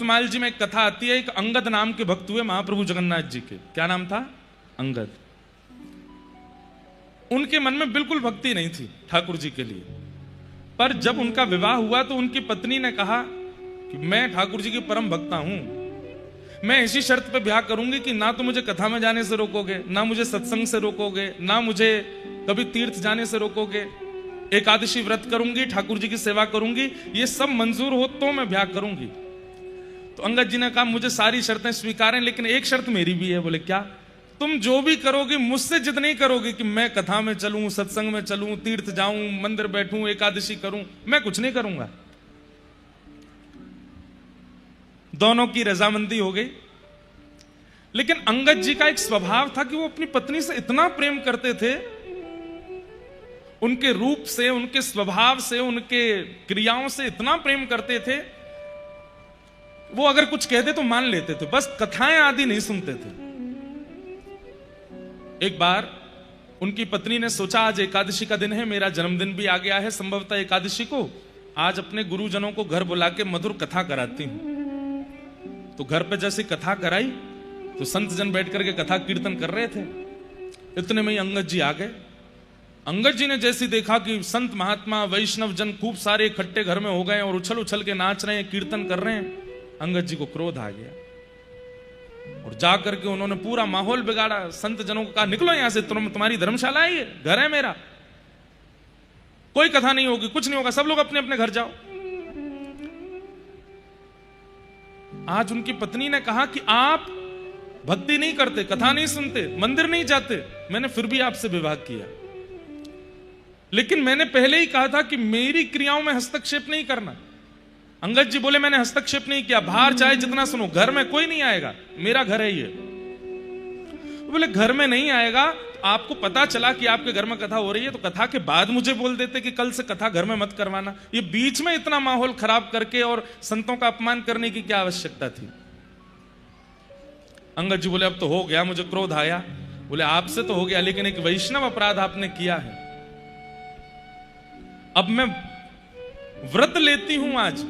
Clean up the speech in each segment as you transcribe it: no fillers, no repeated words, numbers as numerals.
अमृतमाल जी में एक कथा आती है, एक अंगद नाम के भक्त हुए महाप्रभु जगन्नाथ जी के। क्या नाम था? अंगद। उनके मन में बिल्कुल भक्ति नहीं थी ठाकुर जी के लिए, पर जब उनका विवाह हुआ तो उनकी पत्नी ने कहा कि मैं ठाकुर जी की परम भक्ता हूं, मैं इसी शर्त पे ब्याह करूंगी कि ना तो मुझे कथा में जाने से रोकोगे, ना मुझे सत्संग से रोकोगे, ना मुझे कभी तीर्थ जाने से रोकोगे, एकादशी व्रत करूंगी, ठाकुर जी की सेवा करूंगी, ये सब मंजूर हो तो मैं ब्याह करूंगी। तो अंगद जी ने कहा मुझे सारी शर्तें स्वीकार हैं, लेकिन एक शर्त मेरी भी है। बोले क्या? तुम जो भी करोगे मुझसे जिद नहीं करोगे कि मैं कथा में चलूं, सत्संग में चलूं, तीर्थ जाऊं, मंदिर बैठूं, एकादशी करूं, मैं कुछ नहीं करूंगा। दोनों की रजामंदी हो गई। लेकिन अंगद जी का एक स्वभाव था कि वो अपनी पत्नी से इतना प्रेम करते थे, उनके रूप से, उनके स्वभाव से, उनके क्रियाओं से इतना प्रेम करते थे, वो अगर कुछ कहते तो मान लेते थे, बस कथाएं आदि नहीं सुनते थे। एक बार उनकी पत्नी ने सोचा आज एकादशी का दिन है, मेरा जन्मदिन भी आ गया है संभवतः एकादशी को, आज अपने गुरुजनों को घर बुला के मधुर कथा कराती हूं। तो घर पे जैसी कथा कराई तो संत जन बैठ करके कथा कीर्तन कर रहे थे। इतने में ही अंगद जी आ गए। अंगद जी ने जैसी देखा कि संत महात्मा वैष्णव जन खूब सारे इकट्ठे घर में हो गए और उछल उछल के नाच रहे हैं, कीर्तन कर रहे हैं, अंगद जी को क्रोध आ गया और जाकर के उन्होंने पूरा माहौल बिगाड़ा। संत जनों को कहा निकलो यहां से, तुम्हारी धर्मशाला है ये, घर है मेरा, कोई कथा नहीं होगी, कुछ नहीं होगा, सब लोग अपने अपने घर जाओ। आज उनकी पत्नी ने कहा कि आप भक्ति नहीं करते, कथा नहीं सुनते, मंदिर नहीं जाते, मैंने फिर भी आपसे विवाह किया, लेकिन मैंने पहले ही कहा था कि मेरी क्रियाओं में हस्तक्षेप नहीं करना। अंगद जी बोले मैंने हस्तक्षेप नहीं किया, बाहर चाहे जितना सुनो, घर में कोई नहीं आएगा, मेरा घर है ये। बोले घर में नहीं आएगा, आपको पता चला कि आपके घर में कथा हो रही है तो कथा के बाद मुझे बोल देते कि कल से कथा घर में मत करवाना। ये बीच में इतना माहौल खराब करके और संतों का अपमान करने की क्या आवश्यकता थी? अंगद जी बोले अब तो हो गया, मुझे क्रोध आया। बोले आपसे तो हो गया, लेकिन एक वैष्णव अपराध आपने किया है। अब मैं व्रत लेती हूं आज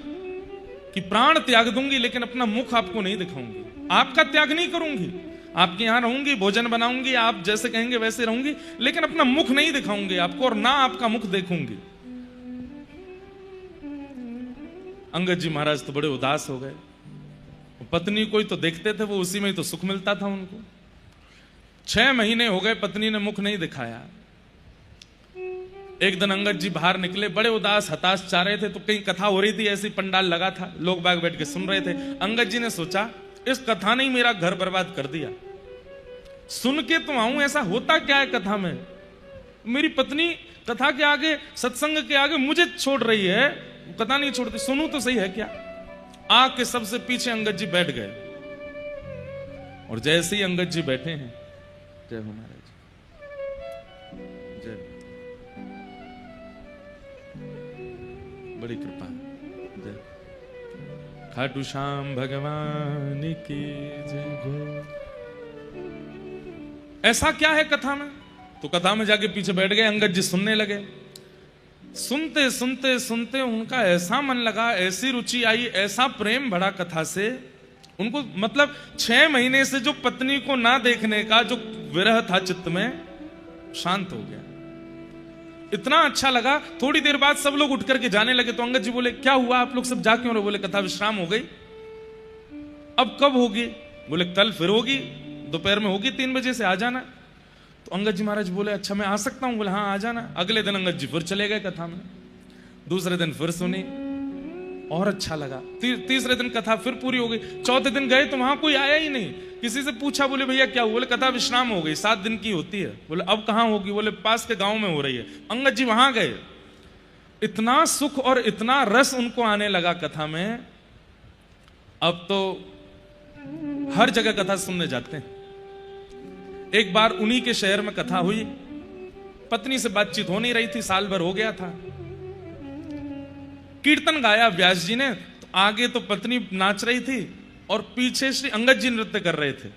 कि प्राण त्याग दूंगी, लेकिन अपना मुख आपको नहीं दिखाऊंगी, आपका त्याग नहीं करूंगी, आपके यहां रहूंगी, भोजन बनाऊंगी, आप जैसे कहेंगे वैसे रहूंगी, लेकिन अपना मुख नहीं दिखाऊंगी आपको और ना आपका मुख देखूंगी। अंगद जी महाराज तो बड़े उदास हो गए। पत्नी कोई तो देखते थे, वो उसी में ही तो सुख मिलता था उनको। 6 महीने हो गए पत्नी ने मुख नहीं दिखाया। एक दिन अंगद जी बाहर निकले, बड़े उदास हताश जा रहे थे, तो कहीं कथा हो रही थी, ऐसी पंडाल लगा था, लोग बाग बैठ के सुन रहे थे। अंगद जी ने सोचा इस कथा ने ही मेरा घर बर्बाद कर दिया, सुन के तो आऊं, ऐसा होता क्या है कथा में, मेरी पत्नी कथा के आगे, सत्संग के आगे मुझे छोड़ रही है, कथा नहीं छोड़ती, सुनूं तो सही है क्या। आके सबसे पीछे अंगद जी बैठ गए और जैसे ही अंगद जी बैठे हैं, जय हो महाराज, जय, बड़ी कृपा, जय खाटू श्याम भगवान की जय। ऐसा क्या है कथा में? तो कथा में जाके पीछे बैठ गए, अंगद जी सुनने लगे। सुनते सुनते सुनते उनका ऐसा मन लगा, ऐसी रुचि आई, ऐसा प्रेम बढ़ा कथा से, उनको मतलब 6 महीने से जो पत्नी को ना देखने का जो विरह था चित्त में, शांत हो गया। इतना अच्छा लगा। थोड़ी देर बाद सब लोग उठ करके जाने लगे, तो अंगद जी बोले क्या हुआ, आप लोग सब जा क्यों रहे? बोले कथा विश्राम हो गई। अब कब होगी? बोले कल फिर होगी, दोपहर में होगी 3 बजे से, आ जाना। तो अंगद जी महाराज बोले अच्छा मैं आ सकता हूं? बोले हाँ आ जाना। अगले दिन अंगद जी फिर चले गए कथा में, दूसरे दिन फिर सुनी और अच्छा लगा, तीसरे दिन कथा फिर पूरी हो गई। चौथे दिन गए तो वहां कोई आया ही नहीं। किसी से पूछा, बोले भैया क्या हुआ? बोले कथा विश्राम हो गई, 7 दिन की होती है। बोले अब कहां होगी? बोले पास के गांव में हो रही है। अंगद जी वहां गए, इतना सुख और इतना रस उनको आने लगा कथा में, अब तो हर जगह कथा सुनने जाते हैं। एक बार उन्हीं के शहर में कथा हुई, पत्नी से बातचीत हो नहीं रही थी, साल भर हो गया था। कीर्तन गाया व्यास जी ने, तो आगे तो पत्नी नाच रही थी और पीछे श्री अंगद जी नृत्य कर रहे थे।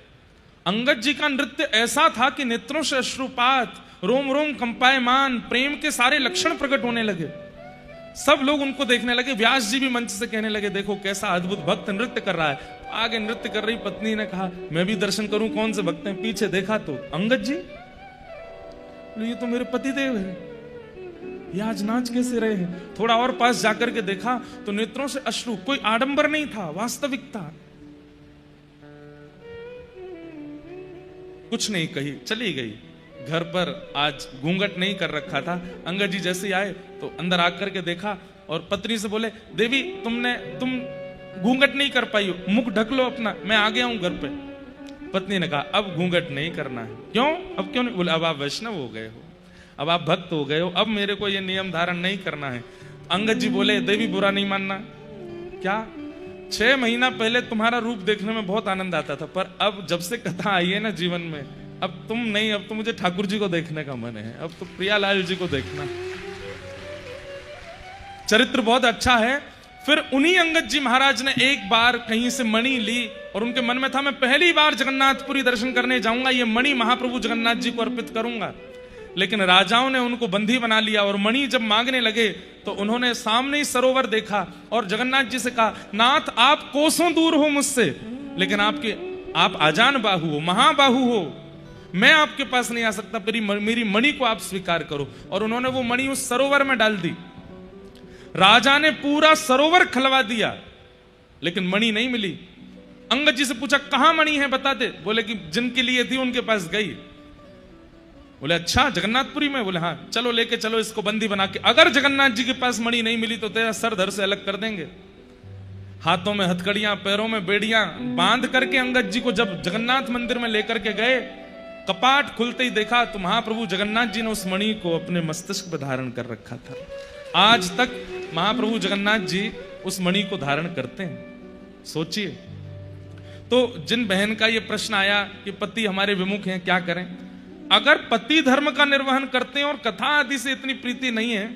अंगद जी का नृत्य ऐसा था कि नेत्रों से अश्रुपात, रोम रोम कंपायमान, प्रेम के सारे लक्षण प्रकट होने लगे। सब लोग उनको देखने लगे। व्यास जी भी मंच से कहने लगे, देखो कैसा अद्भुत भक्त नृत्य कर रहा है। आगे नृत्य कर रही पत्नी ने कहा, मैं भी दर्शन करूं, कौन से भक्त हैं? पीछे देखा तो अंगद जी, ये तो मेरे पतिदेव है, ये आज नाच कैसे रहे हैं? थोड़ा और पास जाकर के देखा तो नेत्रों से अश्रु, कोई आडंबर नहीं था, वास्तविकता। कुछ नहीं कही, चली गई। घर पर आज घूंघट नहीं कर रखा था। अंगद जी जैसे आए तो अंदर आकर के देखा और पत्नी से बोले, देवी तुम घूंघट नहीं कर पाई हो, मुख ढक लो अपना, मैं आ गया हूं घर पे। पत्नी ने कहा, अब घूंघट नहीं करना है। क्यों? अब क्यों नहीं? बोले, अब आप वैष्णव हो गए हो, अब आप भक्त हो गए हो, अब मेरे को ये नियम धारण नहीं करना है। अंगद जी बोले, देवी बुरा नहीं मानना। क्या? 6 महीना पहले तुम्हारा रूप देखने में बहुत आनंद आता था, पर अब जब से कथा आई है ना जीवन में, अब तुम नहीं, अब तो मुझे ठाकुर जी को देखने का मन है, अब तो प्रियालाल जी को देखना। चरित्र बहुत अच्छा है। फिर उन्हीं अंगद जी महाराज ने एक बार कहीं से मणि ली और उनके मन में था, मैं पहली बार जगन्नाथपुरी दर्शन करने जाऊंगा, ये मणि महाप्रभु जगन्नाथ जी को अर्पित करूंगा। लेकिन राजाओं ने उनको बंदी बना लिया और मणि जब मांगने लगे तो उन्होंने सामने ही सरोवर देखा और जगन्नाथ जी से कहा, नाथ आप कोसों दूर हो मुझसे, लेकिन आप आजान बाहु हो, महाबाहु हो, मैं आपके पास नहीं आ सकता, मेरी मणि को आप स्वीकार करो। और उन्होंने वो मणि उस सरोवर में डाल दी। राजा ने पूरा सरोवर खलवा दिया, लेकिन मणि नहीं मिली। अंगद जी से पूछा, कहां मणि है बताते? बोले कि जिनके लिए थी उनके पास गई। बोले, अच्छा जगन्नाथपुरी में? बोले, हाँ, चलो लेके चलो इसको बंदी बना के, अगर जगन्नाथ जी के पास मणि नहीं मिली तो तेरा सर धड़ से अलग कर देंगे। हाथों में हथकड़ियां, पैरों में बेड़ियां बांध करके अंगद जी को जब जगन्नाथ मंदिर में लेकर के गए, कपाट खुलते ही देखा तो महाप्रभु जगन्नाथ जी ने उस मणि को अपने मस्तिष्क पर धारण कर रखा था। आज तक महाप्रभु जगन्नाथ जी उस मणि को धारण करते हैं। सोचिए। तो जिन बहन का ये प्रश्न आया कि पति हमारे विमुख हैं, क्या करें? अगर पति धर्म का निर्वहन करते हैं और कथा आदि से इतनी प्रीति नहीं है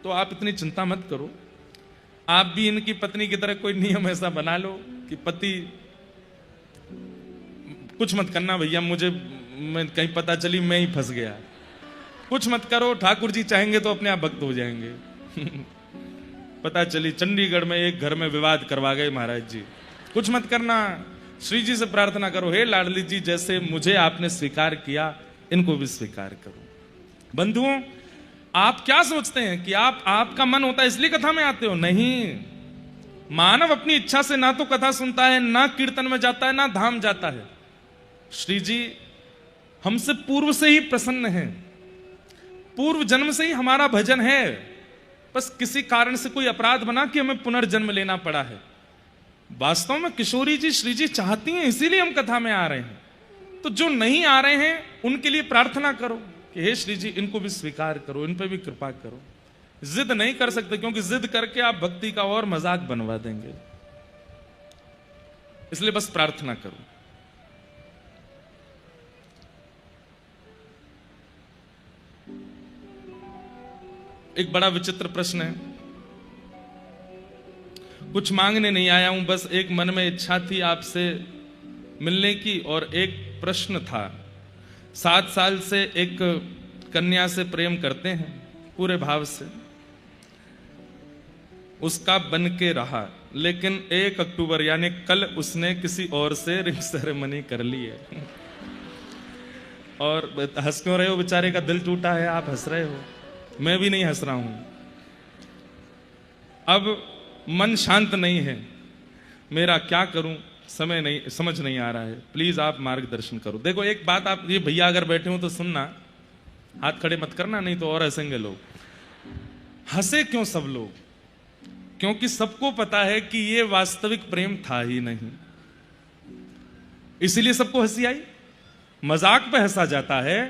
तो आप इतनी चिंता मत करो। आप भी इनकी पत्नी की तरह कोई नियम ऐसा बना लो कि पति, कुछ मत करना भैया, मैं कहीं पता चली मैं ही फंस गया, कुछ मत करो, ठाकुर जी चाहेंगे तो अपने आप भक्त हो जाएंगे। पता चली चंडीगढ़ में एक घर में विवाद करवा गए महाराज जी। कुछ मत करना, श्री जी से प्रार्थना करो, हे लाडली जी, जैसे मुझे आपने स्वीकार किया इनको भी स्वीकार करो। बंधुओं, आप क्या सोचते हैं कि आपका मन होता है इसलिए कथा में आते हो? नहीं। मानव अपनी इच्छा से ना तो कथा सुनता है, ना कीर्तन में जाता है, ना धाम जाता है। श्री जी हमसे पूर्व से ही प्रसन्न हैं, पूर्व जन्म से ही हमारा भजन है, बस किसी कारण से कोई अपराध बना कि हमें पुनर्जन्म लेना पड़ा है। वास्तव में किशोरी जी, श्री जी चाहती हैं, इसीलिए हम कथा में आ रहे हैं। तो जो नहीं आ रहे हैं उनके लिए प्रार्थना करो कि हे श्री जी, इनको भी स्वीकार करो, इन पे भी कृपा करो। जिद नहीं कर सकते, क्योंकि जिद करके आप भक्ति का और मजाक बनवा देंगे। इसलिए बस प्रार्थना करो। एक बड़ा विचित्र प्रश्न है। कुछ मांगने नहीं आया हूं, बस एक मन में इच्छा थी आपसे मिलने की और एक प्रश्न था। 7 साल से एक कन्या से प्रेम करते हैं पूरे भाव से, उसका बन के रहा, लेकिन 1 अक्टूबर यानी कल उसने किसी और से रिंग सेरेमनी कर ली है। और हंस क्यों रहे हो? बेचारे का दिल टूटा है, आप हंस रहे हो, मैं भी नहीं हंस रहा हूं। अब मन शांत नहीं है, मेरा क्या करूं समझ नहीं आ रहा है, प्लीज आप मार्गदर्शन करो। देखो एक बात, आप ये भैया अगर बैठे हो तो सुनना, हाथ खड़े मत करना, नहीं तो और हंसेंगे लोग। हंसे क्यों सब लोग? क्योंकि सबको पता है कि ये वास्तविक प्रेम था ही नहीं, इसीलिए सबको हंसी आई। मजाक पे हंसा जाता है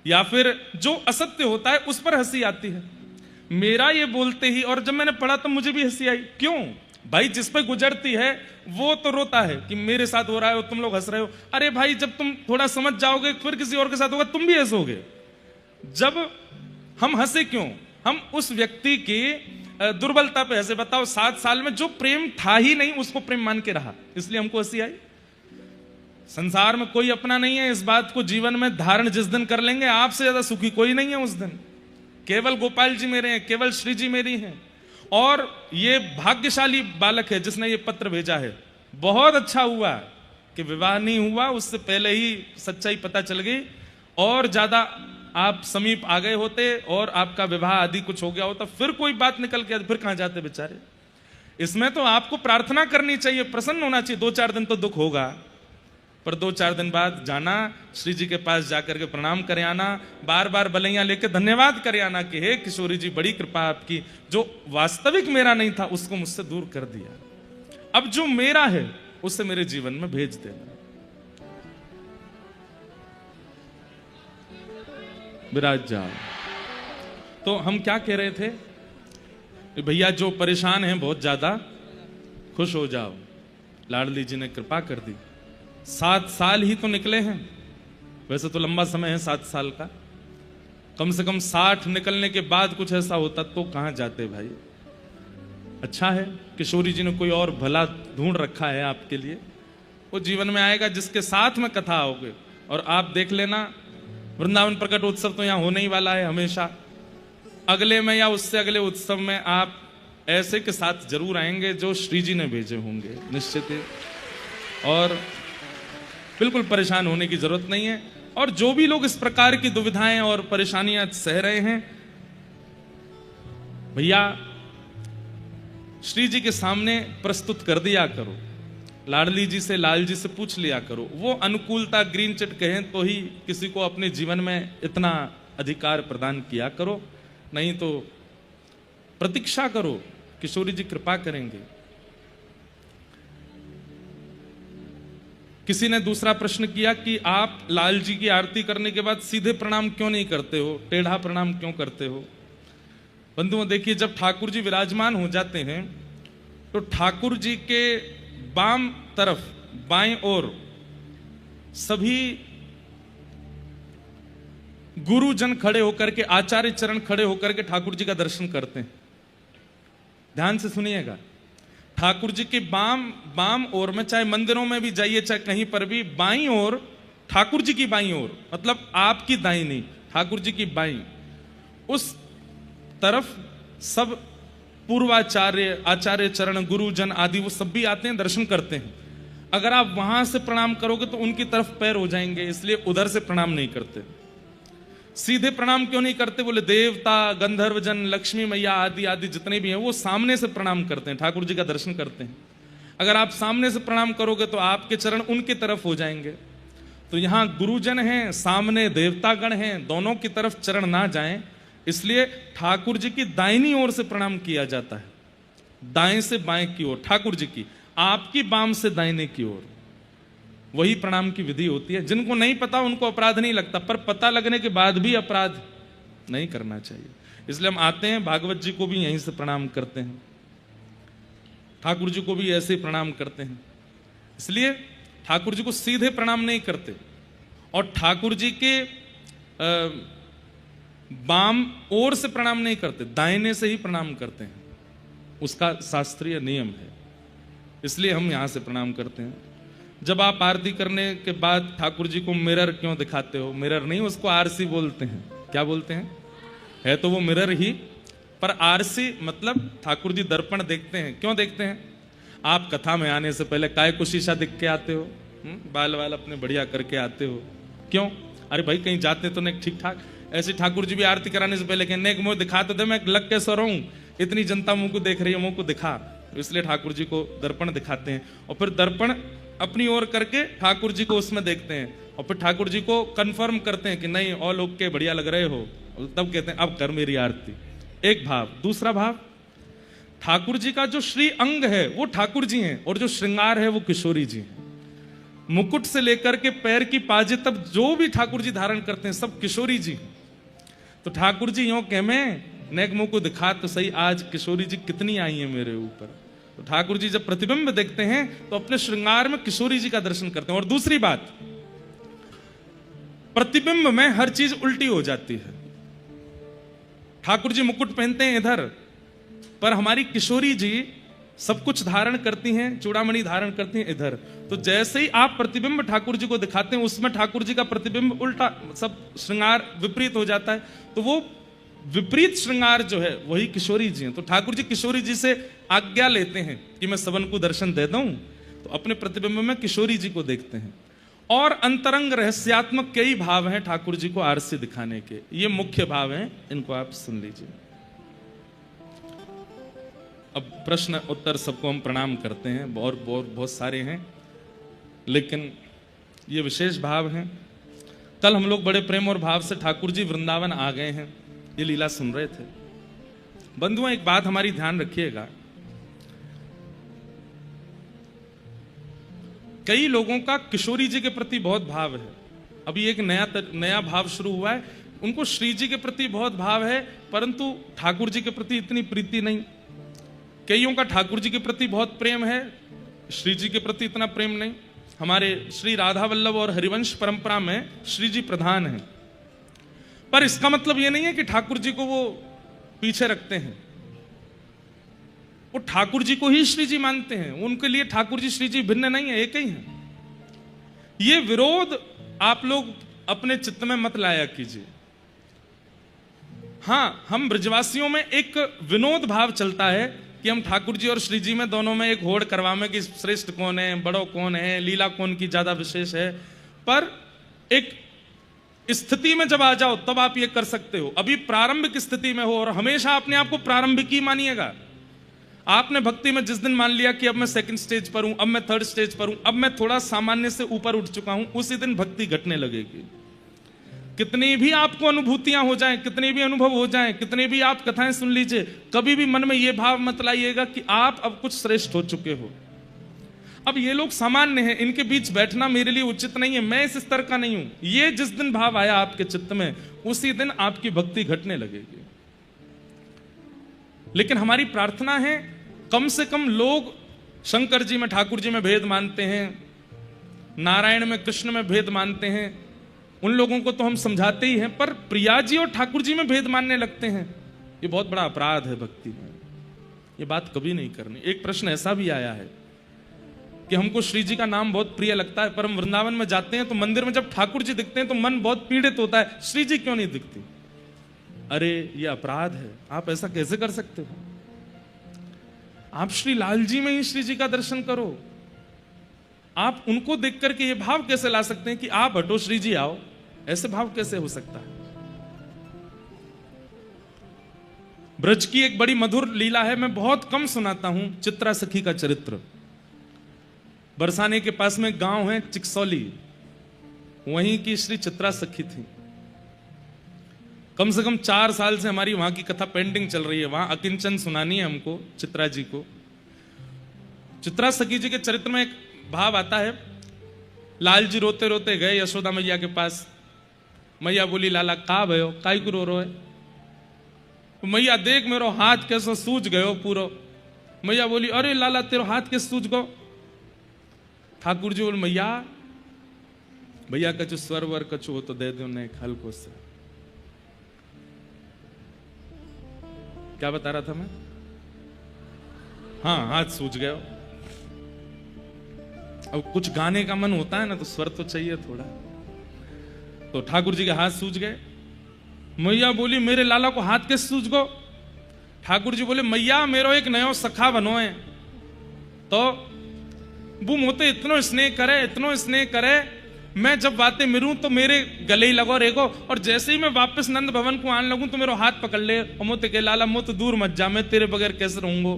या फिर जो असत्य होता है उस पर हंसी आती है। मेरा ये बोलते ही, और जब मैंने पढ़ा तो मुझे भी हंसी आई। क्यों भाई? जिस पे गुजरती है वो तो रोता है कि मेरे साथ हो रहा है और तुम लोग हंस रहे हो। अरे भाई, जब तुम थोड़ा समझ जाओगे फिर किसी और के साथ होगा, तुम भी हंसोगे। जब हम हंसे क्यों? हम उस व्यक्ति की दुर्बलता पे हंसे। बताओ, 7 साल में जो प्रेम था ही नहीं उसको प्रेम मान के रहा, इसलिए हमको हंसी आई। संसार में कोई अपना नहीं है, इस बात को जीवन में धारण जिस दिन कर लेंगे, आपसे ज्यादा सुखी कोई नहीं है उस दिन। केवल गोपाल जी मेरे हैं, केवल श्री जी मेरी हैं। और ये भाग्यशाली बालक है जिसने ये पत्र भेजा है। बहुत अच्छा हुआ कि विवाह नहीं हुआ, उससे पहले ही सच्चाई पता चल गई, और ज्यादा आप समीप आ गए होते और आपका विवाह आदि कुछ हो गया होता, फिर कोई बात निकल के फिर कहां जाते बेचारे। इसमें तो आपको प्रार्थना करनी चाहिए, प्रसन्न होना चाहिए। 2-4 दिन तो दुख होगा, पर 2-4 दिन बाद जाना, श्री जी के पास जाकर के प्रणाम करे आना, बार बार बलैया लेके धन्यवाद करे आना कि हे किशोरी जी, बड़ी कृपा आपकी, जो वास्तविक मेरा नहीं था उसको मुझसे दूर कर दिया, अब जो मेरा है उसे मेरे जीवन में भेज देना। विराज जाओ। तो हम क्या कह रहे थे, भैया जो परेशान हैं बहुत ज्यादा, खुश हो जाओ, लाडली जी ने कृपा कर दी। 7 साल ही तो निकले हैं, वैसे तो लंबा समय है 7 साल का, कम से कम 60 निकलने के बाद कुछ ऐसा होता तो कहां जाते भाई। अच्छा है किशोरी जी ने कोई और भला ढूंढ रखा है आपके लिए, वो जीवन में आएगा जिसके साथ में कथा आओगे। और आप देख लेना, वृंदावन प्रकट उत्सव तो यहां होने ही वाला है हमेशा, अगले में या उससे अगले उत्सव में आप ऐसे के साथ जरूर आएंगे जो श्री जी ने भेजे होंगे, निश्चित है। और बिल्कुल परेशान होने की जरूरत नहीं है। और जो भी लोग इस प्रकार की दुविधाएं और परेशानियां सह रहे हैं, भैया श्री जी के सामने प्रस्तुत कर दिया करो, लाडली जी से, लाल जी से पूछ लिया करो। वो अनुकूलता ग्रीन चिट कहें तो ही किसी को अपने जीवन में इतना अधिकार प्रदान किया करो, नहीं तो प्रतीक्षा करो, किशोरी जी कृपा करेंगे। किसी ने दूसरा प्रश्न किया कि आप लाल जी की आरती करने के बाद सीधे प्रणाम क्यों नहीं करते हो, टेढ़ा प्रणाम क्यों करते हो। बंधुओं देखिए, जब ठाकुर जी विराजमान हो जाते हैं तो ठाकुर जी के बाम तरफ, बाएं ओर सभी गुरुजन खड़े होकर के, आचार्य चरण खड़े होकर के ठाकुर जी का दर्शन करते हैं। ध्यान से सुनिएगा, ठाकुर जी के बाम ओर में, चाहे मंदिरों में भी जाइए चाहे कहीं पर भी, बाईं ओर, ठाकुर जी की बाईं ओर, मतलब आपकी दाईं नहीं, ठाकुर जी की बाईं, उस तरफ सब पूर्वाचार्य, आचार्य चरण, गुरुजन आदि वो सब भी आते हैं, दर्शन करते हैं। अगर आप वहां से प्रणाम करोगे तो उनकी तरफ पैर हो जाएंगे, इसलिए उधर से प्रणाम नहीं करते। सीधे प्रणाम क्यों नहीं करते, बोले देवता, गंधर्वजन, लक्ष्मी मैया आदि आदि जितने भी हैं वो सामने से प्रणाम करते हैं, ठाकुर जी का दर्शन करते हैं। अगर आप सामने से प्रणाम करोगे तो आपके चरण उनकी तरफ हो जाएंगे। तो यहां गुरुजन हैं, सामने देवतागण हैं, दोनों की तरफ चरण ना जाएं, इसलिए ठाकुर जी की दाहिनी ओर से प्रणाम किया जाता है, दाएं से बाएं की ओर ठाकुर जी की, आपकी बाम से दाहिने की ओर, वही प्रणाम की विधि होती है। जिनको नहीं पता उनको अपराध नहीं लगता, पर पता लगने के बाद भी अपराध नहीं करना चाहिए। इसलिए हम आते हैं, भागवत जी को भी यहीं से प्रणाम करते हैं, ठाकुर जी को भी ऐसे प्रणाम करते हैं। इसलिए ठाकुर जी को सीधे प्रणाम नहीं करते, और ठाकुर जी के बाम ओर से प्रणाम नहीं करते, दाहिने से ही प्रणाम करते हैं, उसका शास्त्रीय नियम है। इसलिए हम यहां से प्रणाम करते हैं। जब आप आरती करने के बाद ठाकुर जी को मिरर क्यों दिखाते हो, मिरर नहीं, उसको आरसी बोलते हैं। क्या बोलते हैं, है तो वो मिरर ही, पर आरसी मतलब ठाकुर जी दर्पण देखते हैं। क्यों देखते हैं, आप कथा में आने से पहले काय को शीशा दिख के आते हो, बाल वाल अपने बढ़िया करके आते हो, क्यों, अरे भाई कहीं जाते तो नहीं ठीक ठाक। ऐसे ठाकुर जी भी आरती कराने से पहले कहने मुंह दिखा तो दे, मैं लग के सो रहा हूं, इतनी जनता मुंह को देख रही है, मुंह को दिखा। इसलिए ठाकुर जी को दर्पण दिखाते हैं, और फिर दर्पण अपनी ओर करके ठाकुर जी को उसमें देखते हैं, और फिर ठाकुर जी को कंफर्म करते हैं कि नहीं और लोग के बढ़िया लग रहे हो, तब कहते हैं अब कर मेरी आरती। एक भाव। दूसरा भाव, ठाकुर जी का जो श्री अंग है वो ठाकुर जी हैं, और जो श्रृंगार है वो किशोरी जी हैं। मुकुट से लेकर के पैर की पाजे तब जो भी ठाकुर जी धारण करते हैं सब किशोरी जी। तो ठाकुर जी यूं कह, मैं नेक मुंह को दिखा तो सही, आज किशोरी जी कितनी आई है मेरे ऊपर। तो ठाकुर जी जब प्रतिबिंब देखते हैं तो अपने श्रृंगार में किशोरी जी का दर्शन करते हैं। और दूसरी बात, प्रतिबिंब में हर चीज उल्टी हो जाती है। ठाकुर जी मुकुट पहनते हैं इधर, पर हमारी किशोरी जी सब कुछ धारण करती हैं, चूड़ामणि धारण करती हैं इधर। तो जैसे ही आप प्रतिबिंब ठाकुर जी को दिखाते हैं उसमें ठाकुर जी का प्रतिबिंब उल्टा, सब श्रृंगार विपरीत हो जाता है। तो वो विपरीत श्रृंगार जो है वही किशोरी जी हैं। तो ठाकुर जी किशोरी जी से आज्ञा लेते हैं कि मैं सबन को दर्शन दे दूं, तो अपने प्रतिबिंब में किशोरी जी को देखते हैं। और अंतरंग रहस्यात्मक कई भाव हैं ठाकुर जी को आरसी दिखाने के, ये मुख्य भाव हैं, इनको आप सुन लीजिए। अब प्रश्न उत्तर सबको हम प्रणाम करते हैं, बहुत सारे हैं, लेकिन ये विशेष भाव हैं। कल हम लोग बड़े प्रेम और भाव से ठाकुर जी वृंदावन आ गए हैं, ये लीला सुन रहे थे। बंधुओं, एक बात हमारी ध्यान रखिएगा, कई लोगों का किशोरी जी के प्रति बहुत भाव है। अभी एक नया भाव शुरू हुआ है, उनको श्री जी के प्रति बहुत भाव है, परंतु ठाकुर जी के प्रति इतनी प्रीति नहीं। कईयों का ठाकुर जी के प्रति बहुत प्रेम है, श्री जी के प्रति इतना प्रेम नहीं। हमारे श्री राधा वल्लभ और हरिवंश परंपरा में श्री जी प्रधान हैं, पर इसका मतलब यह नहीं है कि ठाकुर जी को वो पीछे रखते हैं। वो ठाकुर जी को ही श्री जी मानते हैं, उनके लिए ठाकुर जी श्री जी भिन्न नहीं है, एक ही है। ये विरोध आप लोग अपने चित्त में मत लाया कीजिए। हां, हम ब्रजवासियों में एक विनोद भाव चलता है कि हम ठाकुर जी और श्री जी में दोनों में एक होड़ करवाएं कि श्रेष्ठ कौन है, बड़ो कौन है, लीला कौन की ज्यादा विशेष है। पर एक स्थिति में जब आ जाओ तब आप ये कर सकते हो। अभी प्रारंभिक स्थिति में हो और हमेशा अपने आप को प्रारंभिक ही मानिएगा। आपने भक्ति में जिस दिन मान लिया कि अब मैं सेकंड स्टेज पर हूं, अब मैं थर्ड स्टेज पर हूं, अब मैं थोड़ा सामान्य से ऊपर उठ चुका हूं, उसी दिन भक्ति घटने लगेगी। कितनी भी आपको अनुभूतियां हो जाएं, कितने भी अनुभव हो जाएं, कितने भी आप कथाएं सुन लीजिए, कभी भी मन में यह भाव मत लाइएगा कि आप अब कुछ श्रेष्ठ हो चुके हो। अब ये लोग सामान्य हैं, इनके बीच बैठना मेरे लिए उचित नहीं है, मैं इस स्तर का नहीं हूं। ये जिस दिन भाव आया आपके चित्त में, उसी दिन आपकी भक्ति घटने लगेगी। लेकिन हमारी प्रार्थना है कम से कम लोग शंकर जी में ठाकुर जी में भेद मानते हैं, नारायण में कृष्ण में भेद मानते हैं, उन लोगों को तो हम समझाते ही हैं, पर प्रिया जी और ठाकुर जी में भेद मानने लगते हैं। ये बहुत बड़ा अपराध है भक्ति में, ये बात कभी नहीं करनी। एक प्रश्न ऐसा भी आया है कि हमको श्री जी का नाम बहुत प्रिय लगता है, पर हम वृंदावन में जाते हैं तो मंदिर में जब ठाकुर जी दिखते हैं तो मन बहुत पीड़ित होता है, श्री जी क्यों नहीं दिखती? अरे ये अपराध है, आप ऐसा कैसे कर सकते हो? आप श्री लाल जी में ही श्री जी का दर्शन करो। आप उनको देख करके ये भाव कैसे ला सकते हैं कि आप हटो श्री जी आओ? ऐसे भाव कैसे हो सकता है? ब्रज की एक बड़ी मधुर लीला है, मैं बहुत कम सुनाता हूं, चित्रा सखी का चरित्र। बरसाने के पास में गांव है चिकसौली, वहीं की श्री चित्रा सखी थी। कम से कम 4 साल से हमारी वहां की कथा पेंडिंग चल रही है, वहां अकिंचन सुनानी है हमको चित्रा जी को। चित्रा सखी जी के चरित्र में एक भाव आता है, लाल जी रोते रोते गए यशोदा मैया के पास। मैया बोली, लाला का भयो, काई को रो है? मैया देख मेरो हाथ कैसो सूज गयो पूरो। मैया बोली, अरे लाला तेरो हाथ कैसे सूज गो? ठाकुर जी बोल, मैया भैया कछु स्वर वर कछु हो तो दे दो, नहीं हल्को से। क्या बता रहा था मैं? हाँ, हाथ सूज गया। अब कुछ गाने का मन होता है ना, तो स्वर तो चाहिए थोड़ा। तो ठाकुर जी के हाथ सूज गए। मैया बोली, मेरे लाला को हाथ कैसे सूज गो? ठाकुर जी बोले, मैया मेरो एक नयो सखा बनो है, तो वो मोते इतनो स्नेह करे, मैं जब बातें मिलूं तो मेरे गले ही लगो रेगो, और जैसे ही मैं वापस नंद भवन को आने लगूं तो मेरा हाथ पकड़ ले और मोते के लाला मो तो दूर मत जा, मैं तेरे बगैर कैसे रहूंगो,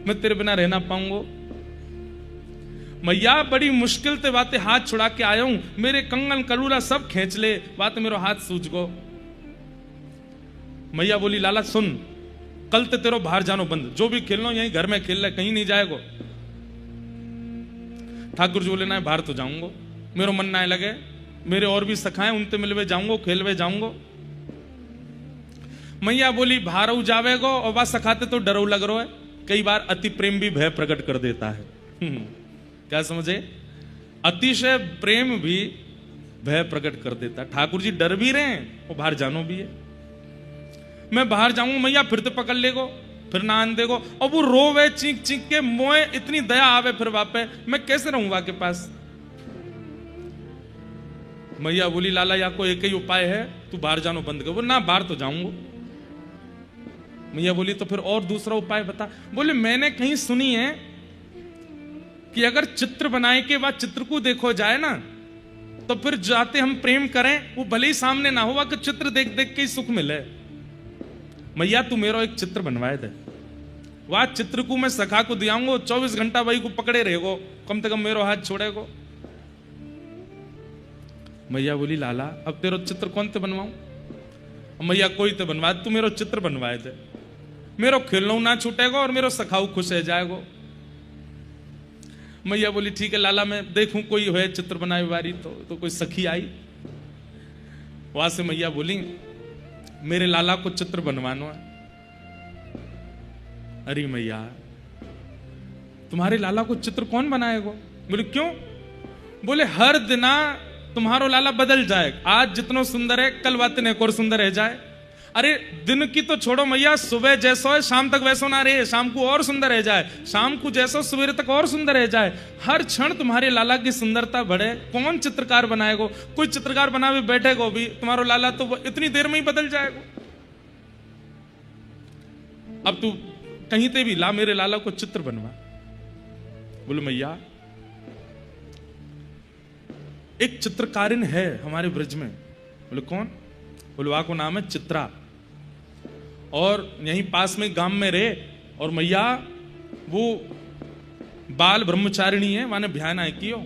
मैं तेरे बिना रहना पाऊंगो। मैया बड़ी मुश्किल से बातें हाथ छुड़ा के आया हूं, मेरे कंगन करूला सब खींच ले, बात मेरा हाथ सूझ गो। मैया बोली, लाला सुन, कल ते तेरो बाहर जानो बंद, जो भी खेलना यहीं घर में खेल ले, कहीं नहीं जाएगो। ठाकुर जी बोले, ना बाहर तो जाऊंगो, मेरो मन ना लगे, मेरे और भी सखाएं उनसे मिलवे जाऊंगो, खेलवे जाऊंगो। मैया बोली, बाहर जावेगो और बात सखाते तो डरो लग रहा है। कई बार अति प्रेम भी भय प्रकट कर देता है। क्या समझे? अतिशय प्रेम भी भय प्रकट कर देता है। ठाकुर जी डर भी रहे हैं और बाहर जानो भी है। मैं बाहर जाऊंगा मैया फिर तो पकड़ लेगो, फिर ना आन देगो, और वो रोवे चीख चीख के, मोए इतनी दया आवे फिर वापे, मैं कैसे रहूंगा के पास? मैया बोली, लाला या को एक ही उपाय है, तू बाहर जानो बंद कर। वो ना, बाहर तो जाऊंगा। मैया बोली तो फिर और दूसरा उपाय बता। बोले मैंने कहीं सुनी है कि अगर चित्र बनाए के बाद चित्र को देखो जाए ना, तो फिर जाते हम प्रेम करें, वो भले ही सामने ना हुआ कि चित्र देख देख के ही सुख मिले। मैया तू मेरो एक चित्र बनवाए दे, वह चित्र को मैं सखा को दियाऊंगा, 24 घंटा वही को पकड़े रहेगो, कम से कम मेरो हाथ छोड़ेगो। मैया बोली लाला अब तेरो चित्र कौन ते बनवाऊं? मैया कोई ते बनवा, तू मेरो चित्र बनवाए दे, मेरो खेलना ना छूटेगा और मेरो सखाऊ खुश रह जाएगो। मैया बोली ठीक है लाला, मैं देखूं कोई है चित्र बनाए वाली। तो कोई सखी आई, वहां से मैया बोली मेरे लाला को चित्र बनवाना है। अरे मैया तुम्हारे लाला को चित्र कौन बनाएगा? बोले क्यों? बोले हर दिना तुम्हारो लाला बदल जाए, आज जितना सुंदर है कल बातें एक और सुंदर रह जाए। अरे दिन की तो छोड़ो मैया, सुबह जैसो है शाम तक वैसो ना रहे, शाम को और सुंदर रह जाए, शाम को जैसो सवेरे तक और सुंदर रह जाए। हर क्षण तुम्हारे लाला की सुंदरता बढ़े। कौन चित्रकार बनाएगो? कोई चित्रकार बनावे बैठेगो भी, तुम्हारो लाला तो इतनी देर में ही बदल जाएगो। अब तू कहीं ते भी ला मेरे लाला को चित्र बनवा। बोले मैया एक चित्रकारिन है हमारे ब्रज में। बोले कौन? बोले वहां को नाम है चित्रा, और यहीं पास में गांव में रहे, और मैया वो बाल ब्रह्मचारिणी है, माने ध्यान आए कियो,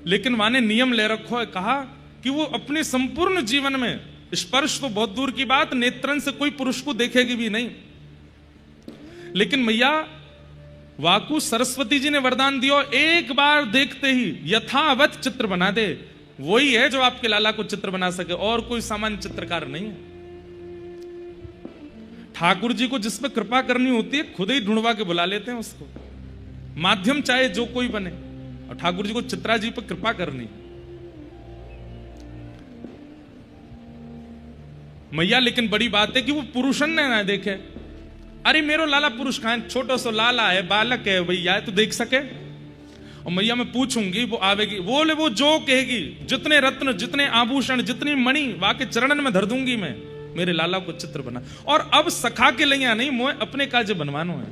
लेकिन माने नियम ले रखो है, कहा कि वो अपने संपूर्ण जीवन में स्पर्श तो बहुत दूर की बात, नेत्रन से कोई पुरुष को देखेगी भी नहीं। लेकिन मैया वाकु सरस्वती जी ने वरदान दियो, एक बार देखते ही यथावत चित्र बना दे, वही है जो आपके लाला को चित्र बना सके, और कोई सामान्य चित्रकार नहीं है। ठाकुर जी को जिस पे कृपा करनी होती है खुद ही ढूंढवा के बुला लेते हैं उसको, माध्यम चाहे जो कोई बने, और ठाकुर जी को चित्रा जी पर कृपा करनी। मैया लेकिन बड़ी बात है कि वो पुरुषन ने ना देखे। अरे मेरो लाला पुरुष कहां? छोटो सो लाला है, बालक है भैया, तो देख सके। और मैया मैं पूछूंगी वो आवेगी, बोले वो जो कहेगी, जितने रत्न जितने आभूषण जितनी मणि वहां के चरणन में धर दूंगी मैं, मेरे लाला को चित्र बना। और अब सखा के लिए नहीं, मोए अपने काजे बनवानो है।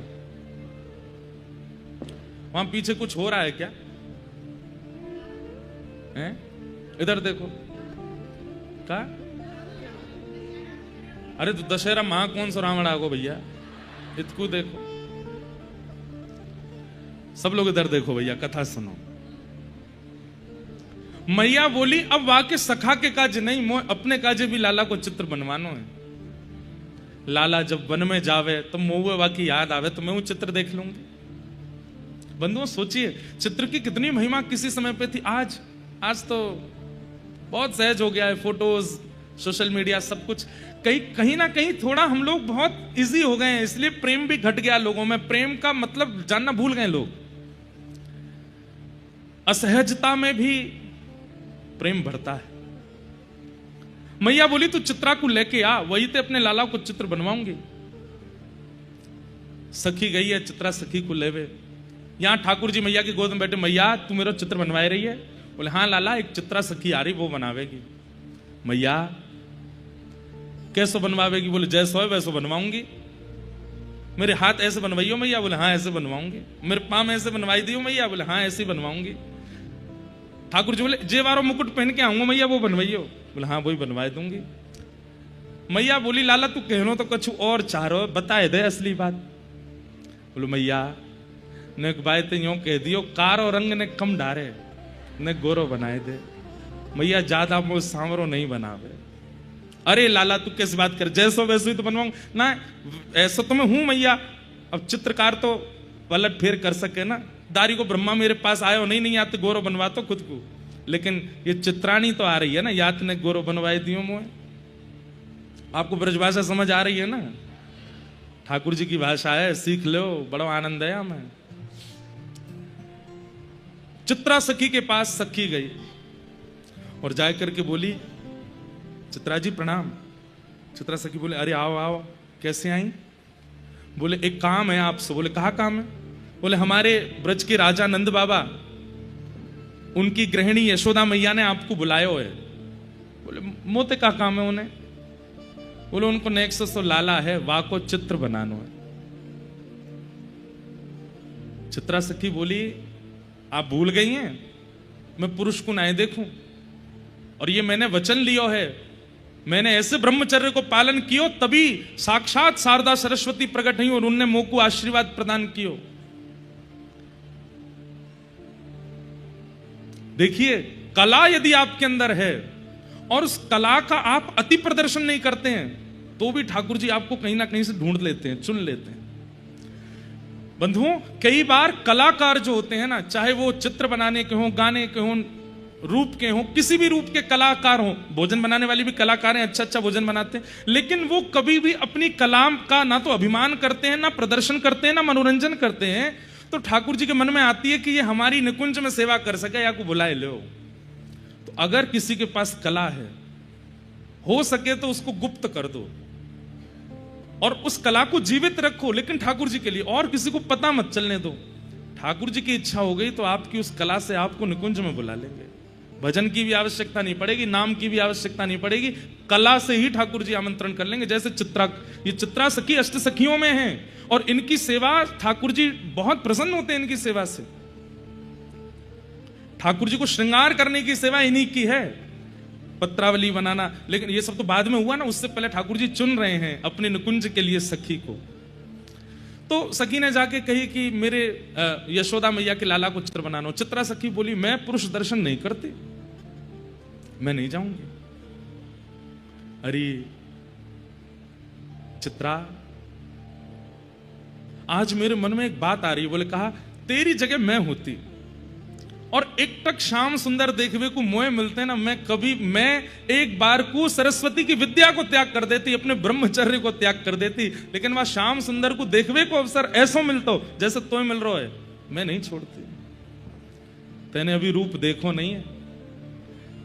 वहां पीछे कुछ हो रहा है क्या है? इधर देखो क्या? अरे तो दशहरा महा कौन सा रावण आगो भैया, इतकू देखो। सब लोग इधर देखो भैया, कथा सुनो। मैया बोली अब वाके सखा के काज नहीं, मोए अपने काजे भी लाला को चित्र बनवानो है। लाला जब वन में जावे तो मोए वाकी याद आवे तो मैं वो चित्र देख लूंगी। बंधुओं सोचिए चित्र की कितनी महिमा किसी समय पे थी। आज तो बहुत सहज हो गया है, फोटोज सोशल मीडिया सब कुछ। कहीं ना कहीं थोड़ा हम लोग बहुत इजी हो गए हैं, इसलिए प्रेम भी घट गया लोगों में, प्रेम का मतलब जानना भूल गए लोग। असहजता में भी प्रेम बढ़ता है। मैया बोली तू चित्रा को लेके आ, वही ते अपने लाला को चित्र बनवाऊंगी। सखी गई है, चित्रा सखी को लेवे। यहां ठाकुर जी मैया की गोद में बैठे, मैया तू मेरा चित्र बनवाए रही है? बोले हाँ लाला, एक चित्रा सखी आ रही, वो बनावेगी। मैया कैसे बनवावेगी? बोले जैसो है वैसो बनवाऊंगी। मेरे हाथ ऐसे बनवाइयो मैया? बोले हाँ ऐसे बनवाऊंगी। मेरे पाम ऐसे बनवाई दियो मैया? बोले हाँ ऐसे बनवाऊंगी। ठाकुर जी बोले जे वारो मुकुट पहन के आऊंगा मैया, वो बनवाइयो? बोले हाँ वही बनवाई दूंगी। मैया बोली लाला तू कहनो तो कछु और चाह रहो, बताए दे असली बात। बोलो मैया ने बात यूं कह दियो, कारो रंग ने कम डारे ने गोरो बनाए दे, मैया ज्यादा वो सांवरो नहीं बनावे। अरे लाला तू कैसे बात कर, जैसो वैसो ही तो बनवाऊंगा ना, ऐसा तो मैं हूं मैया। अब चित्रकार तो पलट फेर कर सके ना। दारी को ब्रह्मा मेरे पास आयो नहीं या तो गोरो बनवा तो खुद को, लेकिन ये चित्राणी तो आ रही है ना, यात ने गोरो बनवाई दियो मोए। आपको ब्रजभाषा समझ आ रही है ना? ठाकुर जी की भाषा है, सीख लो, बड़ा आनंद है हमें। चित्रा सखी के पास सखी गई और जाए करके बोली चित्रा जी प्रणाम। चित्रा सखी बोले अरे आओ आओ, कैसे आई? बोले एक काम है आपसे। बोले कहा काम है? बोले हमारे ब्रज के राजा नंद बाबा, उनकी गृहिणी यशोदा मैया ने आपको बुलाया है। बोले मोते का काम है उन्हें? बोले उनको नेक्सस तो लाला है, वा को चित्र बनानो है। चित्रा सखी बोली आप भूल गई हैं, मैं पुरुष को ना देखूं, और ये मैंने वचन लियो है, मैंने ऐसे ब्रह्मचर्य को पालन कियो तभी साक्षात शारदा सरस्वती प्रकट हुई और उनने मोह को आशीर्वाद प्रदान कियो। देखिए, कला यदि आपके अंदर है और उस कला का आप अति प्रदर्शन नहीं करते हैं तो भी ठाकुर जी आपको कहीं ना कहीं से ढूंढ लेते हैं, चुन लेते हैं। बंधुओं, कई बार कलाकार जो होते हैं ना, चाहे वो चित्र बनाने के हों, गाने के हों, रूप के हों, किसी भी रूप के कलाकार हों, भोजन बनाने वाले भी कलाकार हैं, अच्छा अच्छा भोजन बनाते हैं, लेकिन वो कभी भी अपनी कला का ना तो अभिमान करते हैं, ना प्रदर्शन करते हैं, ना मनोरंजन करते हैं। तो ठाकुर जी के मन में आती है कि ये हमारी निकुंज में सेवा कर सके या को बुलाए लो। तो अगर किसी के पास कला है, हो सके तो उसको गुप्त कर दो और उस कला को जीवित रखो, लेकिन ठाकुर जी के लिए, और किसी को पता मत चलने दो। ठाकुर जी की इच्छा हो गई तो आपकी उस कला से आपको निकुंज में बुला लेंगे। भजन की भी आवश्यकता नहीं पड़ेगी, नाम की भी आवश्यकता नहीं पड़ेगी, कला से ही ठाकुर जी आमंत्रण कर लेंगे। जैसे ये चित्रा सखी अष्ट सखियों में हैं और इनकी सेवा ठाकुर जी बहुत प्रसन्न होते हैं इनकी सेवा से। ठाकुर जी को श्रृंगार करने की सेवा इन्हीं की है, पत्रावली बनाना। लेकिन ये सब तो बाद में हुआ ना, उससे पहले ठाकुर जी चुन रहे हैं अपने निकुंज के लिए सखी को। तो सखी ने जाके कही कि मेरे यशोदा मैया के लाला को चित्र बनाना। चित्रा सखी बोली मैं पुरुष दर्शन नहीं करती, मैं नहीं जाऊंगी। अरे चित्रा, आज मेरे मन में एक बात आ रही है। बोले कहा तेरी जगह मैं होती और एक टक श्याम सुंदर देखवे को मोह मिलते ना, मैं एक बार को सरस्वती की विद्या को त्याग कर देती, अपने ब्रह्मचर्य को त्याग कर देती, लेकिन वह श्याम सुंदर को देखवे को अवसर ऐसा मिलता हो जैसे तो मिल रहा है, मैं नहीं छोड़ती। तेने अभी रूप देखो नहीं है,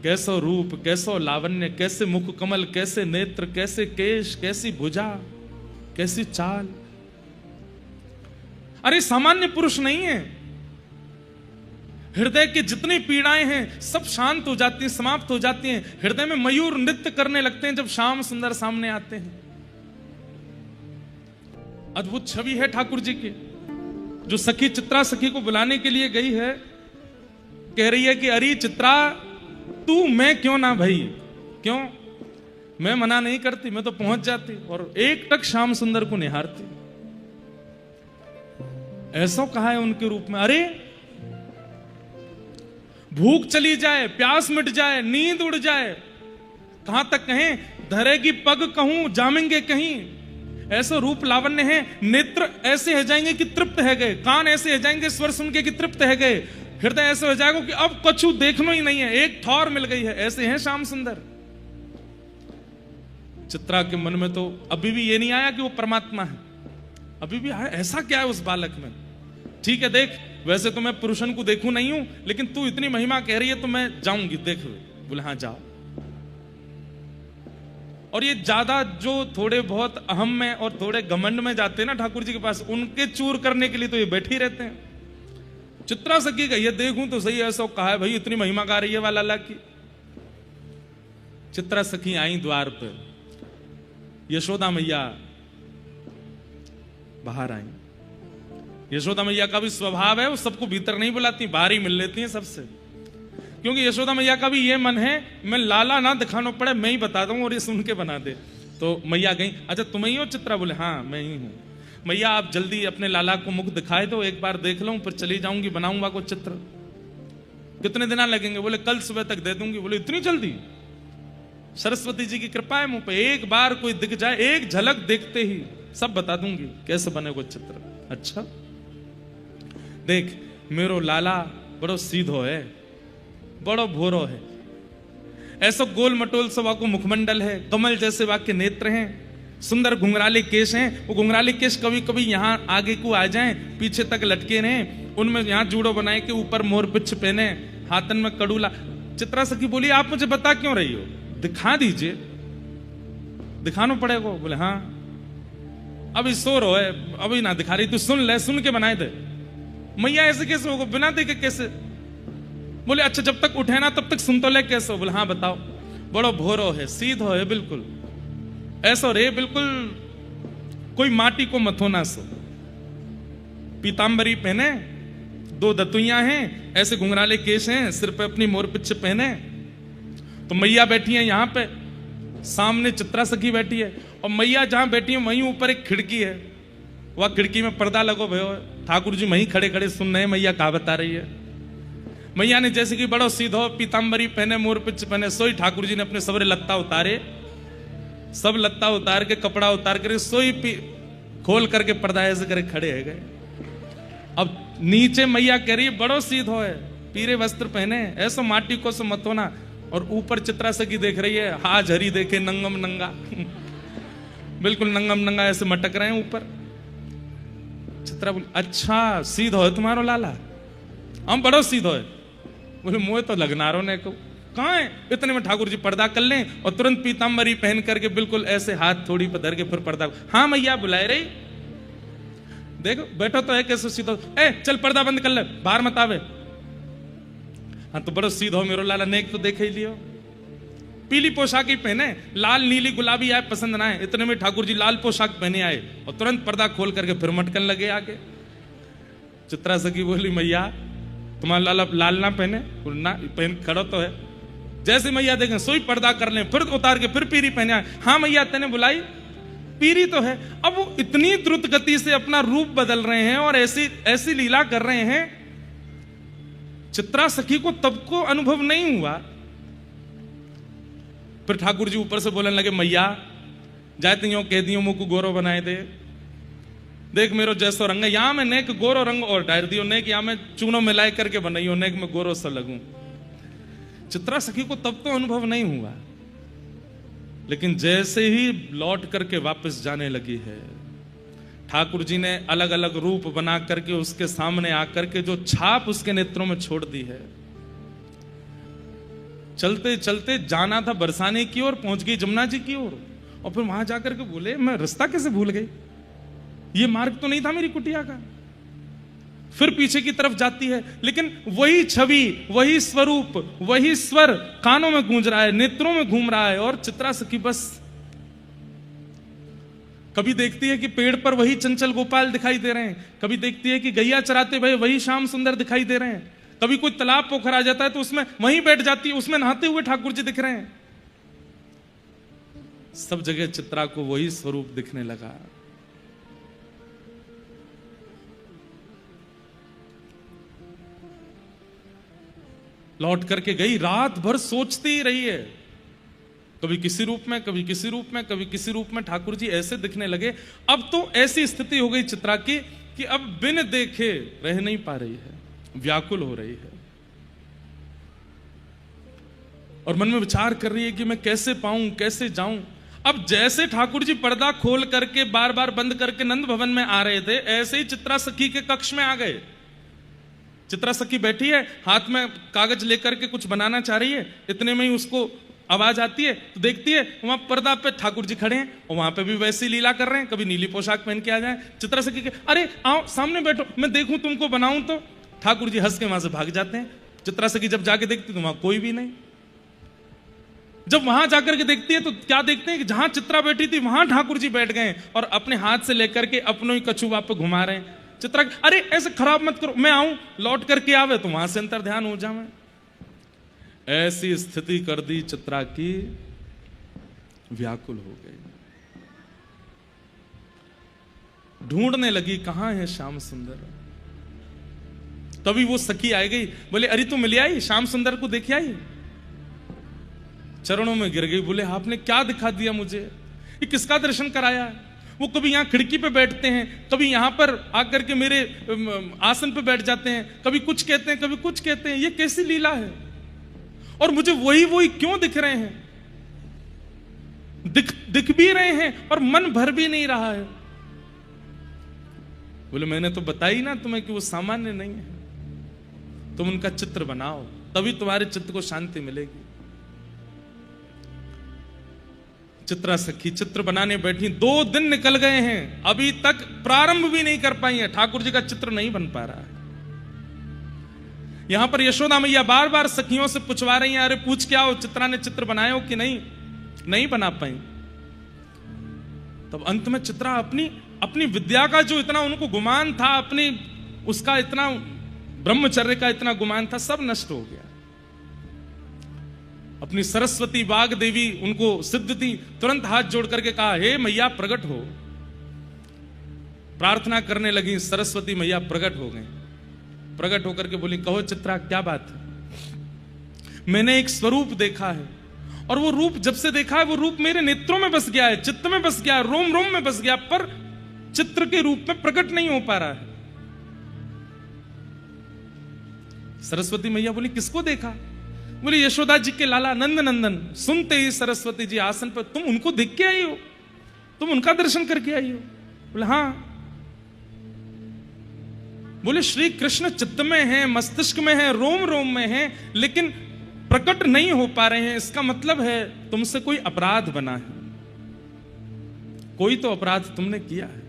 कैसो रूप, कैसो लावण्य, कैसे मुख कमल, कैसे नेत्र, कैसे केश, कैसी भुजा, कैसी चाल। अरे सामान्य पुरुष नहीं है। हृदय की जितनी पीड़ाएं हैं सब शांत हो जाती हैं, समाप्त हो जाती हैं। हृदय में मयूर नृत्य करने लगते हैं जब श्याम सुंदर सामने आते हैं। अद्भुत छवि है ठाकुर जी की। जो सखी चित्रा सखी को बुलाने के लिए गई है, कह रही है कि अरे चित्रा तू, मैं क्यों ना भाई, क्यों? मैं मना नहीं करती, मैं तो पहुंच जाती और एक टक श्याम सुंदर को निहारती। ऐसा कहा है उनके रूप में। अरे भूख चली जाए, प्यास मिट जाए, नींद उड़ जाए, कहां तक कहें, धरेगी पग कहूं जामेंगे कहीं। ऐसा रूप लावण्य है। नेत्र ऐसे हो जाएंगे कि तृप्त है गए, कान ऐसे हो जाएंगे स्वर सुन के कि तृप्त है गए, हृदय ऐसे हो जाएगा कि अब कछु देखना ही नहीं है, एक ठौर मिल गई है। ऐसे हैं श्याम सुंदर। चित्रा के मन में तो अभी भी ये नहीं आया कि वो परमात्मा है। अभी भी आया ऐसा क्या है उस बालक में। ठीक है देख, वैसे तो मैं पुरुषन को देखूं नहीं हूं, लेकिन तू इतनी महिमा कह रही है तो मैं जाऊंगी, देख। बोले हाँ जाओ। और ये ज्यादा जो थोड़े बहुत अहम में और थोड़े घमंड में जाते हैं ना ठाकुर जी के पास, उनके चूर करने के लिए तो ये बैठे ही रहते हैं। चित्रा सखी का ये देखूं तो सही, ऐसा कहा है भाई, इतनी महिमा गा रही है वाला अल्लाह की। चित्रा सखी आई द्वार पे, यशोदा मैया बाहर आई। यशोदा मैया का भी स्वभाव है, वो सबको भीतर नहीं बुलाती, बाहर ही मिल लेती हैं सबसे। क्योंकि यशोदा मैया का भी ये मन है, मैं लाला ना दिखाना पड़े, मैं ही बता दूं और ये सुन के बना दे। तो मैया गई, अच्छा तुम ही हो चित्रा? बोले हाँ मैं ही हूं। मैया आप जल्दी अपने लाला को मुख दिखाए दो, एक बार देख लूं, फिर चली जाऊंगी, बनाऊंगा को चित्र। कितने दिन लगेंगे? बोले कल सुबह तक दे दूंगी। बोले इतनी जल्दी? सरस्वती जी की कृपा है मुंह पे, एक बार कोई दिख जाए, एक झलक देखते ही सब बता दूंगी कैसे बने वो चित्र। अच्छा देख, मेरो लाला बड़ो सीधो है, बड़ो भोरो है, ऐसा गोल मटोल सा वाको मुखमंडल है, कमल जैसे वाके नेत्र हैं, सुंदर घुंघराले केश हैं। वो घुंघराले केश कभी कभी यहाँ आगे को आ जाएं, पीछे तक लटके रहें, उनमें यहाँ जूड़ो बनाए के ऊपर मोर पिछ पहने, हाथन में कड़ूला। चित्रा सखी बोली आप मुझे बता क्यों रही हो? दिखा दीजिए। दिखाना पड़ेगा? बोले हाँ अभी सो रहो है, अभी ना दिखा रही, तू सुन ले, सुन के बनाए दे। मैया ऐसे कैसे होगा, बिना देखे कैसे? बोले अच्छा जब तक उठे ना तब तक सुन तो ले, कैसे हो? बोले हाँ बताओ। बड़ो भोरो है, सीधो है बिल्कुल, ऐसा रे बिल्कुल कोई माटी को मथोना सो, पीतांबरी पहने, 2 दतुइयां हैं, ऐसे घुंघराले केश हैं, सिर पे अपनी मोरपिच्छ पहने। तो मैया बैठी है यहां पे, सामने चित्रा सखी बैठी है, और मैया जहां बैठी है वहीं ऊपर एक खिड़की है, वह खिड़की में पर्दा लगो भयो। ठाकुर जी वहीं खड़े खड़े सुन रहे हैं मैया कहा बता रही है। मैया ने जैसे कि बड़ो सीधो पीतांबरी पहने, मोरपिच्छ पहने, सोई ठाकुर जी ने अपने सबरे लत्ता उतारे, सब लत्ता उतार के कपड़ा उतार कर सोई खोल करके पर्दा ऐसे करे खड़े है गए। अब नीचे मैया कह रही है बड़ो सीधो है, पीरे वस्त्र पहने, ऐसा माटी को सो मत होना, और ऊपर चित्रा सखी देख रही है, हाज हरी देखे नंगम नंगा बिल्कुल नंगम नंगा ऐसे मटक रहे हैं ऊपर। चित्रा बोली अच्छा सीधो है तुम्हारो लाला, हम बड़ो सीधो है। बोले मुझे तो लगनारो ने को कहाँ है। इतने में ठाकुर जी पर्दा कर लें और तुरंत पीतांबरी पहन करके बिल्कुल ऐसे हाथ थोड़ी पर धर के फिर पर्दा, हाँ मैया बुलाए रही, देखो बैठो तो है कैसे सीधो, ए चल पर्दा बंद कर ले, बाहर मत आवे। हाँ तो बड़ो सीधो मेरो लाला, नेक तो देख ही लियो। पीली पोशाक ही पहने, लाल नीली गुलाबी आए पसंद ना है। इतने में ठाकुर जी लाल पोशाक पहने आए और तुरंत पर्दा खोल करके फिर मटकन लगे आगे। चित्रा सखी बोली मैया तुम्हारा लाला लाल ना पहने, ना पहन खड़ो तो है। जैसे मैया देखें सोई पर्दा कर लें, फिर उतार के फिर पीरी पहने आए, हाँ मैया तेने बुलाई, पीरी तो है। अब वो इतनी द्रुत गति से अपना रूप बदल रहे हैं और ऐसी ऐसी लीला कर रहे हैं, चित्रा सखी को तब को अनुभव नहीं हुआ। फिर ठाकुर जी ऊपर से बोलने लगे मैया जाते यो कह दियो मुंह को गोरो बनाए दे, देख मेरो जैसो रंग है, यहां में नेक गोरो रंग और डायर दियो, नेक यहां में चूनो मिलाए करके बनाइयो, नेक में गोरो सा लगूं। चित्रा सखी को तब तो अनुभव नहीं हुआ, लेकिन जैसे ही लौट करके वापस जाने लगी है, ठाकुर जी ने अलग अलग रूप बना करके उसके सामने आकर के जो छाप उसके नेत्रों में छोड़ दी है। चलते चलते जाना था बरसाने की ओर, पहुंच गई जमुना जी की ओर, और फिर वहां जाकर के बोले मैं रास्ता कैसे भूल गई, ये मार्ग तो नहीं था मेरी कुटिया का। फिर पीछे की तरफ जाती है, लेकिन वही छवि, वही स्वरूप, वही स्वर कानों में गूंज रहा है, नेत्रों में घूम रहा है। और चित्रा सखी बस कभी देखती है कि पेड़ पर वही चंचल गोपाल दिखाई दे रहे हैं, कभी देखती है कि गैया चराते भाई वही श्याम सुंदर दिखाई दे रहे हैं, कभी कोई तालाब पोखर आ जाता है तो उसमें वहीं बैठ जाती है, उसमें नहाते हुए ठाकुर जी दिख रहे हैं। सब जगह चित्रा को वही स्वरूप दिखने लगा। लौट करके गई, रात भर सोचती ही रही है, कभी किसी रूप में, कभी किसी रूप में, कभी किसी रूप में ठाकुर जी ऐसे दिखने लगे। अब तो ऐसी स्थिति हो गई चित्रा की कि अब बिन देखे रह नहीं पा रही है, व्याकुल हो रही है, और मन में विचार कर रही है कि मैं कैसे पाऊं, कैसे जाऊं। अब जैसे ठाकुर जी पर्दा खोल करके बार बार बंद करके नंद भवन में आ रहे थे, ऐसे ही चित्रा सखी के कक्ष में आ गए। चित्रा सखी बैठी है, हाथ में कागज लेकर के कुछ बनाना चाह रही है, इतने में ही उसको आवाज आती है तो देखती है वहां पर्दा पे ठाकुर जी खड़े हैं और वहां पे भी वैसी लीला कर रहे हैं, कभी नीली पोशाक पहन के आ जाए। चित्रा सखी के अरे आओ सामने बैठो, मैं देखूं तुमको बनाऊं, तो ठाकुर जी हंस के वहां से भाग जाते हैं। चित्रा सखी जब जाके देखती तो वहां कोई भी नहीं। जब वहां जाकर के देखती है तो क्या देखते हैं कि जहां चित्रा बैठी थी वहां ठाकुर जी बैठ गए और अपने हाथ से लेकर के अपनों ही कछुआ पे घुमा रहे हैं। चित्रा अरे ऐसे खराब मत करो, मैं आऊं, लौट करके आवे तो वहां से अंतर ध्यान हो जावे। ऐसी स्थिति कर दी चित्रा की, व्याकुल हो गई, ढूंढने लगी कहां है श्याम सुंदर। तभी वो सखी आ गई, बोले अरे तू मिल आई, श्याम सुंदर को देख आई। चरणों में गिर गई, बोले आपने क्या दिखा दिया मुझे, ये किसका दर्शन कराया। वो कभी यहां खिड़की पे बैठते हैं, कभी यहां पर आकर के मेरे आसन पे बैठ जाते हैं, कभी कुछ कहते हैं, कभी कुछ कहते हैं, ये कैसी लीला है। और मुझे वही वही क्यों दिख रहे हैं, दिख भी रहे हैं और मन भर भी नहीं रहा है। बोले मैंने तो बताई ना तुम्हें कि वो सामान्य नहीं है, तुम उनका चित्र बनाओ तभी तुम्हारे चित्त को शांति मिलेगी। चित्रा सखी चित्र बनाने बैठी, 2 दिन निकल गए हैं, अभी तक प्रारंभ भी नहीं कर पाई है, ठाकुर जी का चित्र नहीं बन पा रहा है। यहां पर यशोदा मैया बार बार सखियों से पूछवा रही हैं, अरे पूछ क्या हो, चित्रा ने चित्र बनाया हो कि नहीं, नहीं बना पाई। तब अंत में चित्रा अपनी अपनी विद्या का जो इतना उनको गुमान था, अपनी उसका इतना ब्रह्मचर्य का इतना गुमान था, सब नष्ट हो गया। अपनी सरस्वती बाग देवी उनको सिद्ध थी, तुरंत हाथ जोड़ करके कहा, हे मैया प्रकट हो। प्रार्थना करने लगी, सरस्वती मैया प्रकट हो गई। प्रकट होकर के बोली, कहो चित्रा क्या बात है? मैंने एक स्वरूप देखा है, और वो रूप जब से देखा है वो रूप मेरे नेत्रों में बस गया है, चित्त में बस गया है, रोम रोम में बस गया, पर चित्र के रूप में प्रकट नहीं हो पा रहा है। सरस्वती मैया बोली, किसको देखा? बोली, यशोदा जी के लाला नंद नंदन। सुनते ही सरस्वती जी आसन पर, तुम उनको देख के आई हो? तुम उनका दर्शन करके आई हो? बोले हाँ। बोले, श्री कृष्ण चित्त में है, मस्तिष्क में है, रोम रोम में है, लेकिन प्रकट नहीं हो पा रहे हैं। इसका मतलब है तुमसे कोई अपराध बना है, कोई तो अपराध तुमने किया है।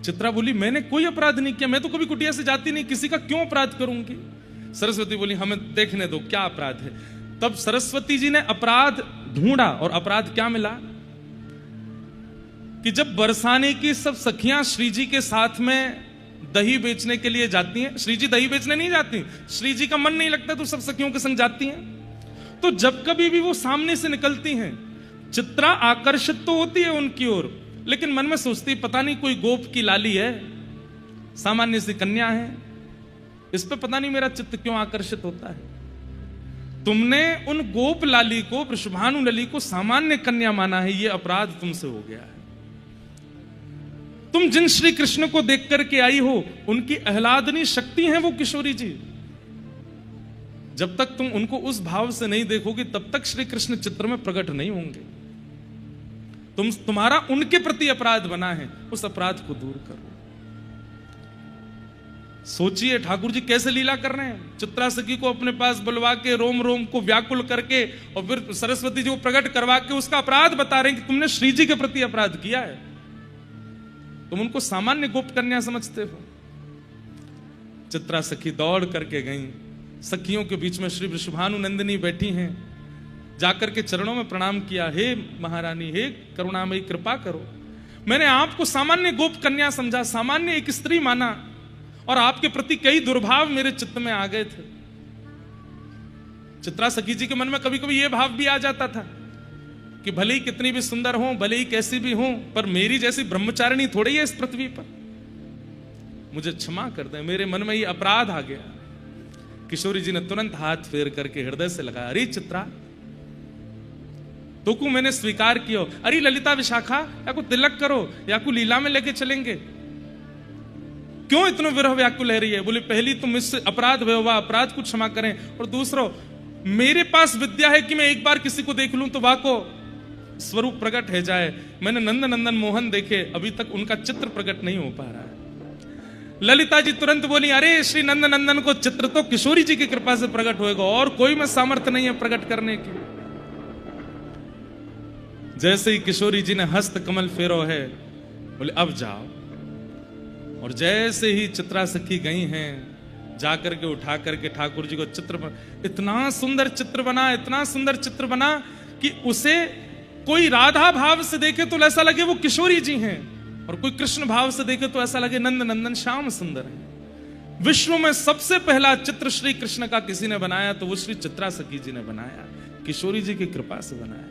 चित्रा बोली, मैंने कोई अपराध नहीं किया, मैं तो कभी कुटिया से जाती नहीं, किसी का क्यों अपराध करूंगी? सरस्वती बोली, हमें देखने दो क्या अपराध है। तब सरस्वती जी ने अपराध ढूंढा, और अपराध क्या मिला कि जब बरसाने की सब सखियां श्री जी के साथ में दही बेचने के लिए जाती हैं, श्री जी दही बेचने नहीं जाती, श्री जी का मन नहीं लगता तो सब सखियों के संग जाती हैं। तो जब कभी भी वो सामने से निकलती हैं, चित्रा आकर्षित तो होती है उनकी ओर, लेकिन मन में सोचती, पता नहीं कोई गोप की लाली है, सामान्य सी कन्या है, इस पे पता नहीं मेरा चित्त क्यों आकर्षित होता है। तुमने उन गोप लाली को, वृषभानु लली को सामान्य कन्या माना है, ये अपराध तुमसे हो गया है। तुम जिन श्री कृष्ण को देख करके आई हो, उनकी आह्लादनी शक्ति है वो किशोरी जी। जब तक तुम उनको उस भाव से नहीं देखोगे, तब तक श्री कृष्ण चित्र में प्रकट नहीं होंगे। तुम्हारा उनके प्रति अपराध बना है, उस अपराध को दूर करो। सोचिए ठाकुर जी कैसे लीला कर रहे हैं। चित्रा सखी को अपने पास बुलवा के, रोम रोम को व्याकुल करके, और फिर सरस्वती जी को प्रकट करवा के उसका अपराध बता रहे हैं कि तुमने श्री जी के प्रति अपराध किया है। तुम उनको सामान्य गोप कन्या समझते हो। चित्रा सखी दौड़ करके गई, सखियों के बीच में श्री वृषभानु नंदिनी बैठी हैं, जाकर के चरणों में प्रणाम किया, हे महारानी, हे करुणामयी, कृपा करो, मैंने आपको सामान्य गोप कन्या समझा, सामान्य एक स्त्री माना, और आपके प्रति कई दुर्भाव मेरे चित्त में आ गए थे। चित्रा सखी जी के मन में कभी कभी यह भाव भी आ जाता था कि भले ही कितनी भी सुंदर हो, भले ही कैसी भी हो, पर मेरी जैसी ब्रह्मचारिणी थोड़ी है इस पृथ्वी पर, मुझे क्षमा कर दे, मेरे मन में ये अपराध आ गया। किशोरी जी ने तुरंत हाथ फेर करके हृदय से लगाया, अरे चित्रा, तो को मैंने स्वीकार किया, अरे ललिता विशाखा, या को तिलक करो, या को लीला में लेके चलेंगे, क्यों इतना विरह व्याकुल रह रही है? बोले, पहली तुम इससे अपराध हुआ, अपराध को क्षमा करें, और दूसरो मेरे पास विद्या है कि मैं एक बार किसी को देख लूं तो वह को स्वरूप प्रकट है जाए। मैंने नंद नंदन मोहन देखे, अभी तक उनका चित्र प्रकट नहीं हो पा रहा है। ललिता जी तुरंत बोली, अरे श्री नंद नंदन को चित्र तो किशोरी जी की कृपा से प्रकट होएगा, और कोई में सामर्थ्य नहीं है प्रकट करने की। जैसे ही किशोरी जी ने हस्त कमल फेरो है, बोले अब जाओ। और जैसे ही चित्रा सखी गई हैं, जाकर के उठा करके ठाकुर जी को चित्र, इतना सुंदर चित्र बना, इतना सुंदर चित्र बना कि उसे कोई राधा भाव से देखे तो ऐसा लगे वो किशोरी जी हैं, और कोई कृष्ण भाव से देखे तो ऐसा लगे नंद नंदन श्याम सुंदर है। विश्व में सबसे पहला चित्र श्री कृष्ण का किसी ने बनाया तो वो श्री चित्रा सखी जी ने बनाया, किशोरी जी की कृपा से बनाया।